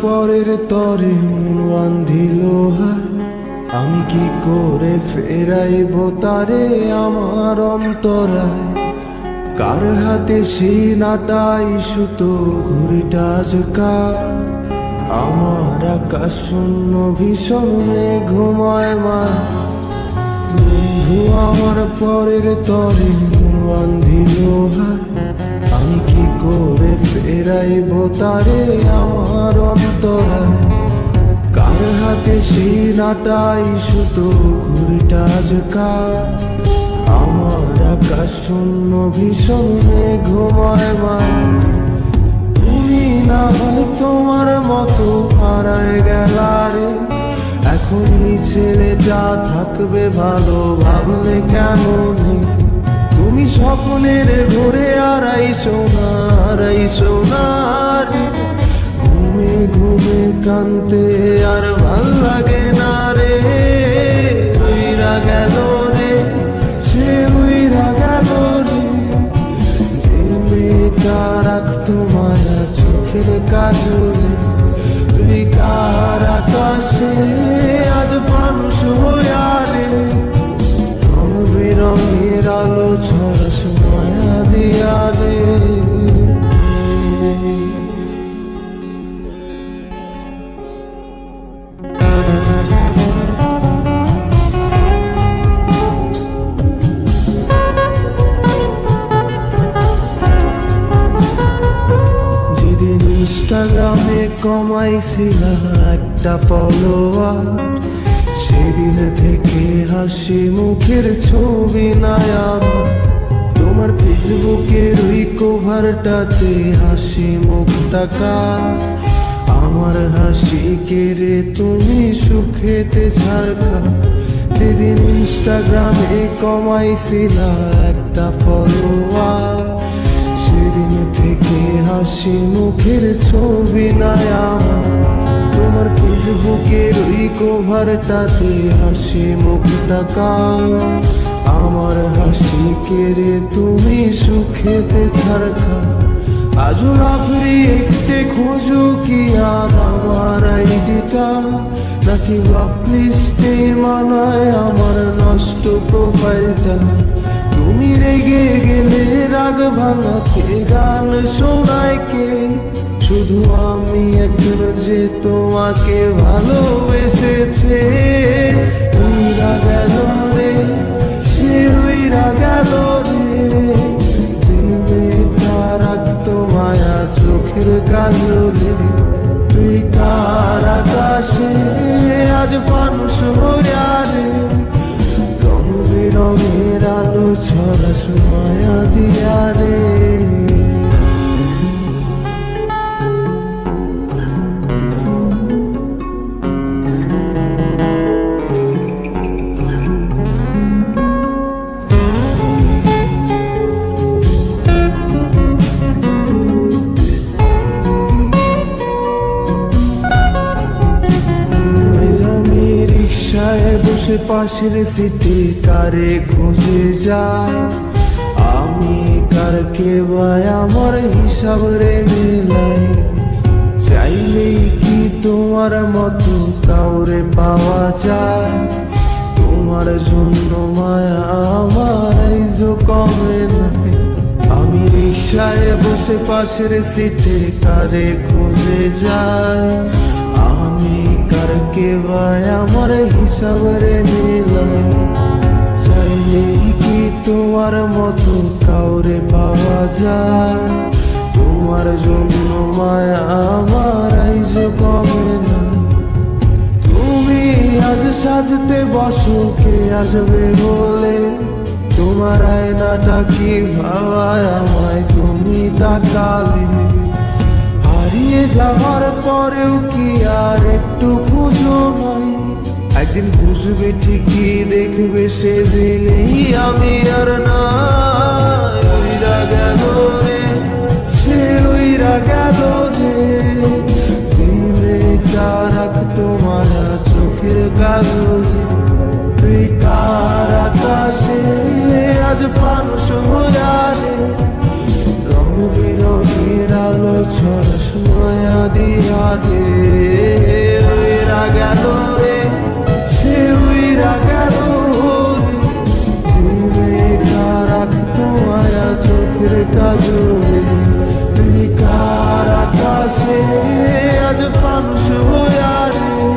পরের তরে মন বান্ধিল হায়, আমি কি করে ফেরাইব তারে আমার অন্তরায়। কার হাতে সেই নাটাই সুতো ঘুরিটা আজকাল, আমার আকাশ শূন্য ভীষণ মেঘময় মায়। বন্ধু আমার পরের তরে মন বান্ধিল হায়, আমি কি করে ফেরাইব তারে আমার অন্তরায়। কার হাতে সেই নাটাই সুতো ঘুরিটা আজকাল, আমার আকাশ শূন্য ভীষণ মেঘময় মায়। তুমি না হয় তোমার মতো হারায় গেলারে, এখন এই ছেলেটা থাকবে ভালো ভাবলে কেমন। তুমি স্বপ্নের ঘুরে আড়াইশো না রে, ঘুমে ঘুমে কানতে আর ভাল লাগে না রে। উইরা গেল রে, সে উইরা গেল রে, যে মেয়েটা রাখতো মায়া চোখের কাজলে। তুই কার আকাশে আজ মানুষ হইয়া রে, রং বেরঙের আলো ছড়াস মায়া দিয়া রে। যেদিন ইনস্টাগ্রামে কমাইছিলা একটা ফলোয়ার, সেদিন থেকে হাসি মুখের ছবি নাই আমার। তোমার ফেসবুকের ওই কভারটাতে হাসি মুখটা কার, আমার হাসি কেড়ে তুমি সুখেতে ঝাড়খা। যেদিন ইনস্টাগ্রামে কমাইছিলা একটা ফলোয়ার, সেদিন থেকে হাসি মুখের ছবি নাই আমার। তোমার ফেসবুকের ওই কভারটাতে হাসি মুখটা কার, আমার হাসি কেড়ে তুমি সুখেতে ঝাড়খা। আজও লাভরি একটে খোঁজো কি আর আমার আইডিটা, নাকি ব্লক লিস্টে মানায় আমার নষ্ট প্রোফাইলটা। তুমি রেগে গেলে রাগ ভাঙাতে গান শোনায় কে, শুধু আমি একজন যে তোমাকে ভালোবেসেছে। উইরা গেল রে, সে উইরা গেল রে, যে মেয়েটা রাখতো মায়া চোখের কাজলে। তুই কার আকাশে আজ মানুষ হইয়া রে, রং বেরঙের আলো ছড়াস মায়া দিয়া রে। বসে পাশের সিটে কারে খুঁজে যায়, আমি কারকে ভাই আমার হিসাব রে মেলাই। চাইলেই কি তোমার মতো কাউরে পাওয়া যায়, তোমার জন্য মায়া আমার আইজো কমে নাই। আমি রিক্সায় বসে পাশের সিটে কারে খুঁজে যায়, আমি কারকে ভাই আমার হিসাব রে মিলাই। চাইলেই কি তোমার মতো কাউরে পাওয়া যায়, তোমার জন্য মায়া আমার আইজো কমে না। তুমি আজ সাজতে বসো কে আসবে বলে, তোমার আয়নাটা কি ভাবায় আমায় তুমি তাকালে। হারিয়ে যাওয়ার পরেও কি আর একটু খুঁজো নাই, একদিন বুঝবে ঠিকই দেখবে সেদিনেই আমি আর নাই। উইরা গেল রে, সে উইরা গেল রে, যে মেয়েটা রাখতো মায়া চোখের কাজলে। তুই কার আকাশে আজ মানুষ হইয়া রে, রং বেরঙের আলো ছড়াস মায়া দিয়া রে। আজ পানুষ হইয়া রে